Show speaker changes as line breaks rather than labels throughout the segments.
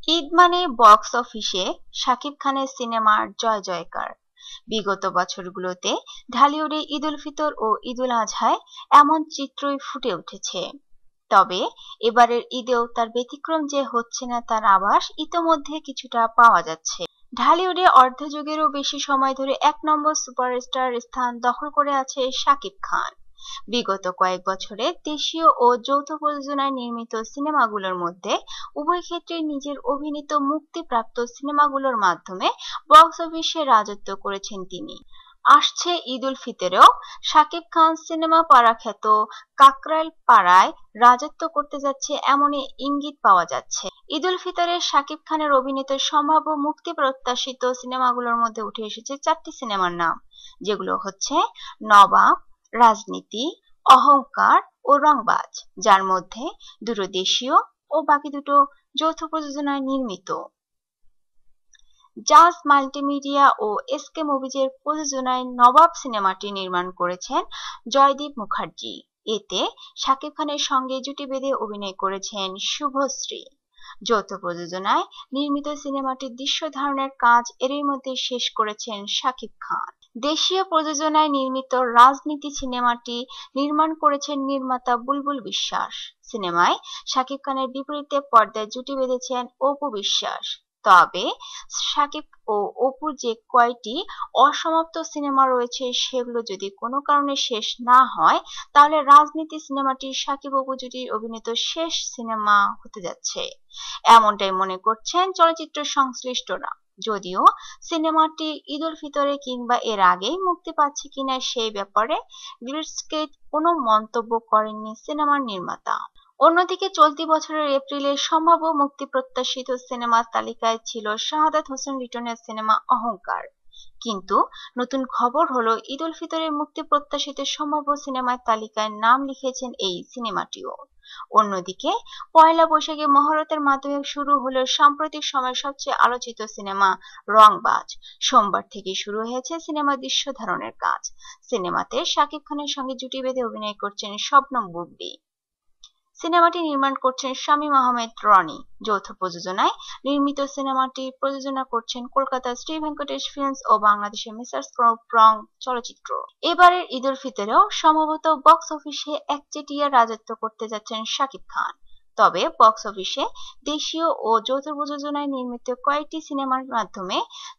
ঈদ মানে বক্স অফিসে শাকিব খানের সিনেমার জয় জয়কার। বিগত বছরগুলোতে ঢালিউডে ঈদ উল ফিতর ও ঈদ উল আজহায় এমন চিত্রই ফুটে উঠেছে। তবে এবারের ঈদেও তার ব্যতিক্রম যে হচ্ছে না তার আভাস ইতোমধ্যে কিছুটা পাওয়া যাচ্ছে। ঢালিউডে অর্ধযুগেরও বেশি সময় ধরে এক নম্বর সুপারস্টার স্থান দখল করে আছে শাকিব খান। বিগত কয়েক বছরে দেশীয় ও যৌথ প্রযোজনায় নির্মিত সিনেমাগুলোর মধ্যে উভয় ক্ষেত্রে নিজের অভিনীত মুক্তিপ্রাপ্ত সিনেমাগুলোর মাধ্যমে বক্স অফিসে রাজত্ব করেছেন তিনি। আসছে ঈদ উল ফিতরেও শাকিব খান সিনেমা পাড়া খ্যাত কাকরাইল পাড়ায় রাজত্ব করতে যাচ্ছে এমনই ইঙ্গিত পাওয়া যাচ্ছে। ঈদ উল ফিতরে শাকিব খানের অভিনীত সম্ভাব্য মুক্তি প্রত্যাশিত সিনেমাগুলোর মধ্যে উঠে এসেছে 4টি সিনেমার নাম, যেগুলো হচ্ছে নবাব, রাজনীতি, অহংকার ও রংবাজ, যার মধ্যে দুটো দেশীয় ও বাকি দুটো যৌথ প্রযোজনায় নির্মিত। জাজ মাল্টিমিডিয়া ও এসকে মুভিজের প্রযোজনায় নবাব সিনেমাটি নির্মাণ করেছেন জয়দীপ মুখার্জি। এতে শাকিব খানের সঙ্গে জুটি বেঁধে অভিনয় করেছেন শুভশ্রী। যৌথ প্রযোজনায় নির্মিত সিনেমাটির দৃশ্য ধারণের কাজ এরই মধ্যে শেষ করেছেন শাকিব খান। দেশীয় প্রযোজনায় নির্মিত রাজনীতি সিনেমাটি নির্মাণ করেছেন নির্মাতা বুলবুল বিশ্বাস। সিনেমায় শাকিব খানের বিপরীতে পর্দায় জুটি বেঁধেছেন অপু বিশ্বাস। তবে শাকিব ও অপুর যে কয়টি অসমাপ্ত সিনেমা রয়েছে সেগুলো যদি কোনো কারণে শেষ না হয়, তাহলে রাজনীতি সিনেমাটি শাকিব অপু জুটির অভিনীত শেষ সিনেমা হতে যাচ্ছে, এমনটাই মনে করছেন চলচ্চিত্র সংশ্লিষ্টরা। যদিও সিনেমাটি ঈদ উল ফিতরে কিংবা এর আগেই মুক্তি পাচ্ছে কিনা সেই ব্যাপারে গ্লিটসকে কোনো মন্তব্য করেননি সিনেমার নির্মাতা। অন্যদিকে চলতি বছরের এপ্রিলে সম্ভাব্য মুক্তি প্রত্যাশিত সিনেমার তালিকায় ছিল শাহাদাত হোসেন লিটনের সিনেমা অহংকার। কিন্তু নতুন খবর হলো ঈদ উল ফিতরে মুক্তি প্রত্যাশিত সম্ভাব্য সিনেমার তালিকায় নাম লিখেছেন এই সিনেমাটিও। অন্যদিকে পয়লা বৈশাখে মহরতের মাধ্যমে শুরু হলো সাম্প্রতিক সময়ের সবচেয়ে আলোচিত সিনেমা রংবাজ। সোমবার থেকে শুরু হয়েছে সিনেমা দৃশ্য ধারণের কাজ। সিনেমাতে শাকিব খানের সঙ্গে জুটি বেঁধে অভিনয় করছেন শবনম বুবলী। সিনেমাটি নির্মাণ করছেন শামীম আহমেদ রনি। যৌথ প্রযোজনায় নির্মিত সিনেমাটি প্রযোজনা করছেন কলকাতার শ্রী ভেঙ্কটেশ ফিল্মস ও বাংলাদেশের মেসার্স রং চলচ্চিত্র। এবারের ঈদ উল ফিতরেও সম্ভবত বক্স অফিসে একচেটিয়া রাজত্ব করতে যাচ্ছেন শাকিব খান। তবে বক্স অফিসে দেশীয় ও যৌথ প্রযোজনায় নির্মিত কয়েকটি সিনেমার মাধ্যমে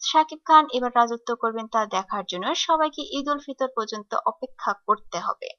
শাকিব খান এবার রাজত্ব করবেন তা দেখার জন্য সবাইকে ঈদ উল ফিতর পর্যন্ত অপেক্ষা করতে হবে।